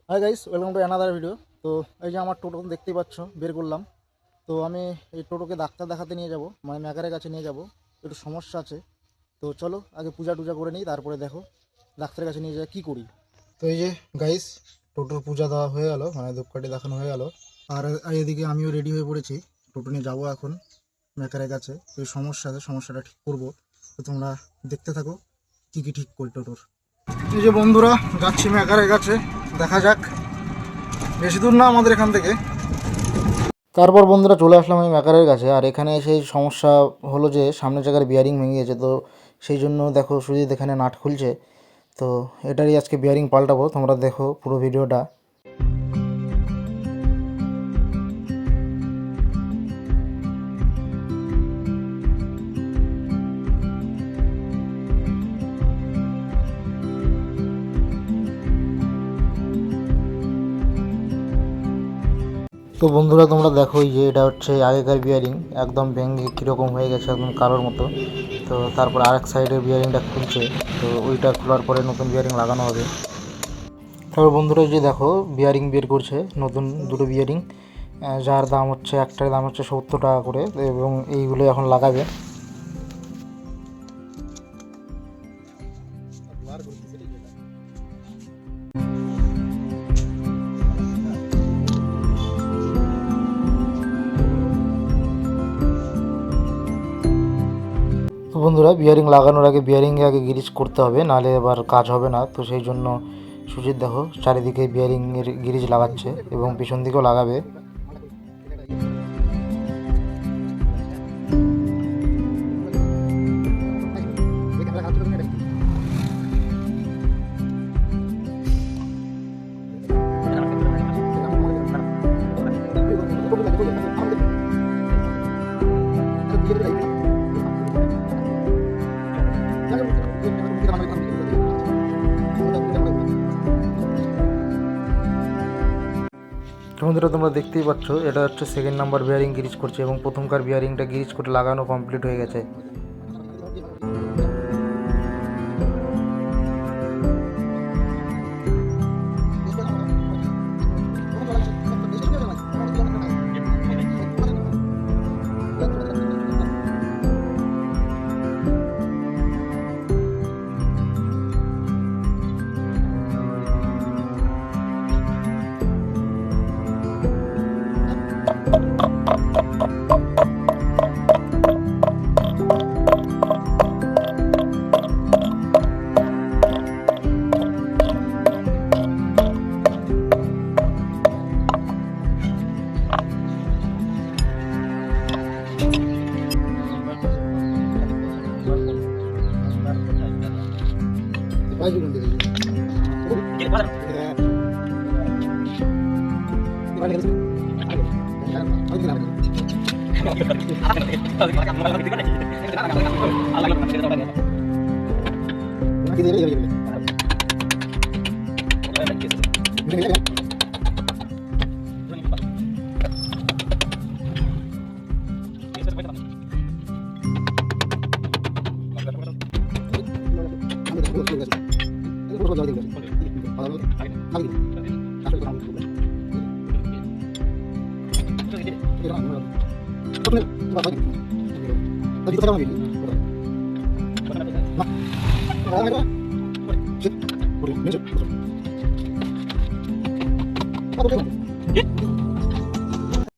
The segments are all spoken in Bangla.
Hi guys, welcome to another video. তো এই যে আমার টোটো দেখতেই পাচ্ছ বের করলাম। তো আমি এই টোটোকে ডাক্তার দেখাতে নিয়ে যাব, মানে মেকারের কাছে নিয়ে যাব। একটু সমস্যা আছে। তো চলো আগে পূজা টুজা করে নিই, তারপরে দেখো ডাক্তারের কাছে নিয়ে যায় কী করি। তো এই যে গাইস, টোটোর পূজা দেওয়া হয়ে গেল, মানে ধূপকাঠি দেখানো হয়ে গেল। আর এদিকে আমিও রেডি হয়ে পড়েছি, টোটো নিয়ে যাবো এখন মেকারের কাছে। এই সমস্যা আছে, সমস্যাটা ঠিক করব। তো তোমরা দেখতে থাকো কী কী ঠিক করি টোটোর। এই যে বন্ধুরা, যাচ্ছি মেকারের কাছে, দেখা যাক। বেশি দূর না আমাদের এখান থেকে। তারপর বন্ধুরা চলে আসলাম আমি মেকারের কাছে। আর এখানে সেই সমস্যা হলো যে সামনের জায়গার বিয়ারিং ভেঙে গেছে। তো সেই জন্য দেখো সুজিত এখানে নাট খুলছে। তো এটারই আজকে বিয়ারিং পাল্টাবো, তোমরা দেখো পুরো ভিডিওটা। তো বন্ধুরা তোমরা দেখো, যে এটা হচ্ছে আগেকার বিয়ারিং, একদম ভেঙে কীরকম হয়ে গেছে, একদম কালোর মতো। তো তারপর আরেক সাইডের বিয়ারিংটা খুলছে। তো ওইটা খোলার পরে নতুন বিয়ারিং লাগানো হবে। তারপর বন্ধুরা যে দেখো বিয়ারিং বের করছে, নতুন দুটো বিয়ারিং, যার দাম হচ্ছে, একটার দাম হচ্ছে 70 টাকা করে, এবং এইগুলো এখন লাগাবে। তো বন্ধুরা বিয়ারিং লাগানোর আগে বিয়ারিংয়ে আগে গ্রিজ করতে হবে, নাহলে এবার কাজ হবে না। তো সেই জন্য সুজিত দেখো চারিদিকে বিয়ারিংয়ের গ্রিজ লাগাচ্ছে এবং পিছন দিকেও লাগাবে। বন্ধুরা তোমরা দেখতেই পাচ্ছ, এটা হচ্ছে সেকেন্ড নাম্বার বিয়ারিং গ্রিজ করছে, এবং প্রথমকার বিয়ারিংটা গ্রিজ করে লাগানো কমপ্লিট হয়ে গেছে।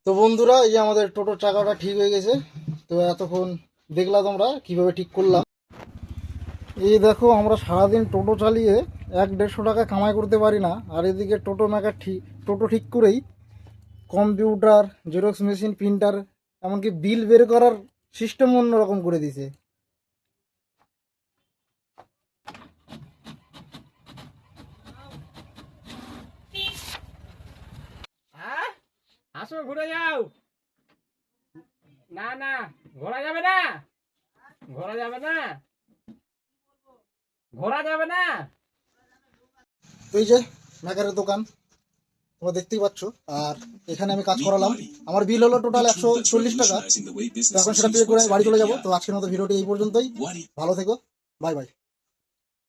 তো বন্ধুরা, এই যে আমাদের টোটোর চাকাটা ঠিক হয়ে গেছে। তো এতক্ষণ দেখলা তোমরা কিভাবে ঠিক করলাম। এই দেখো, আমরা সারাদিন টোটো চালিয়ে 100-150 টাকা কামাই করতে পারি না, আর এদিকে টোটো ঠিক করেই কম্পিউটার, জেরক্স মেশিন, প্রিন্টার, এমনকি বিল বের করার সিস্টেম অন্যরকম করে দিছে। আসো ঘুরে যাও। না না, ঘোরা যাবে না, ঘোরা যাবে না, ঘোরা যাবে না। তো এই যে মেকারের দোকান তোমরা দেখতেই পাচ্ছ। আর এখানে আমি কাজ করালাম, আমার বিল হলো টোটাল 140 টাকা। তো এখন সেটা পে করে বাড়ি চলে যাবো। তো আজকের মতো ভিডিওটি এই পর্যন্তই। ভালো থেকো, বাই বাই।